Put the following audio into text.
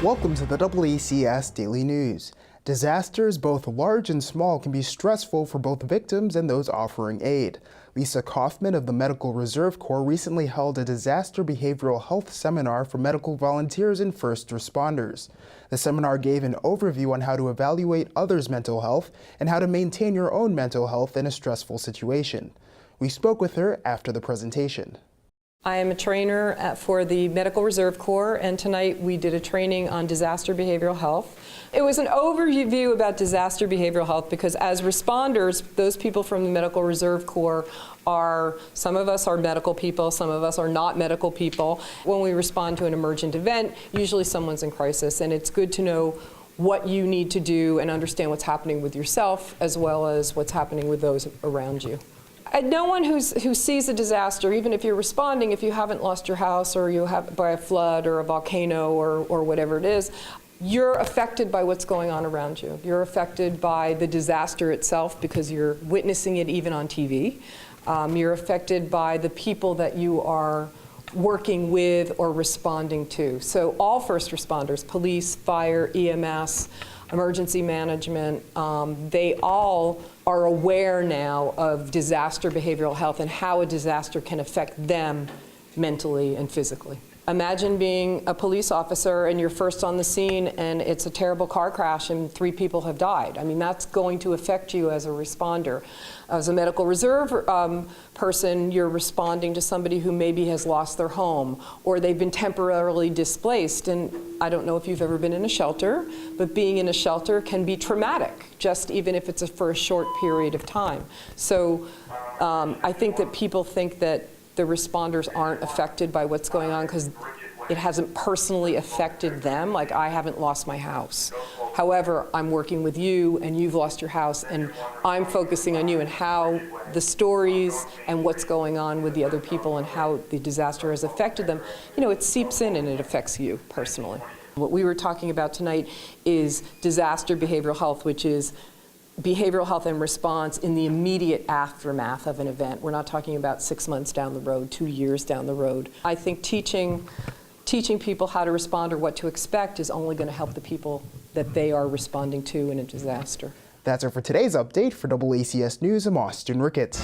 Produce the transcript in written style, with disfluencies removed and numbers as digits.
Welcome to the DoubleACS Daily News. Disasters, both large and small, can be stressful for both victims and those offering aid. Lisa Kauffman of the Medical Reserve Corps recently held a disaster behavioral health seminar for medical volunteers and first responders. The seminar gave an overview on how to evaluate others' mental health and how to maintain your own mental health in a stressful situation. We spoke with her after the presentation. I am a trainer for the Medical Reserve Corps, and tonight we did a training on disaster behavioral health. It was an overview about disaster behavioral health because as responders, those people from the Medical Reserve Corps some of us are medical people, some of us are not medical people. When we respond to an emergent event, usually someone's in crisis, and it's good to know what you need to do and understand what's happening with yourself as well as what's happening with those around you. And no one who sees a disaster, even if you're responding, if you haven't lost your house or you have by a flood or a volcano or whatever it is, you're affected by what's going on around you. You're affected by the disaster itself because you're witnessing it even on TV. You're affected by the people that you are working with or responding to. So all first responders, police, fire, EMS, emergency management, they all are aware now of disaster behavioral health and how a disaster can affect them mentally and physically. Imagine being a police officer and you're first on the scene and it's a terrible car crash and 3 people have died. I mean, that's going to affect you as a responder. As a medical reserve person, you're responding to somebody who maybe has lost their home or they've been temporarily displaced. And I don't know if you've ever been in a shelter, but being in a shelter can be traumatic, just even if it's for a short period of time. So I think that people think that the responders aren't affected by what's going on because it hasn't personally affected them, like I haven't lost my house. However, I'm working with you and you've lost your house and I'm focusing on you and how the stories and what's going on with the other people and how the disaster has affected them, you know, it seeps in and it affects you personally. What we were talking about tonight is disaster behavioral health, which is behavioral health and response in the immediate aftermath of an event. We're not talking about 6 months down the road, 2 years down the road. I think teaching people how to respond or what to expect is only going to help the people that they are responding to in a disaster. That's it for today's update. For DoubleACS News, I'm Austin Ricketts.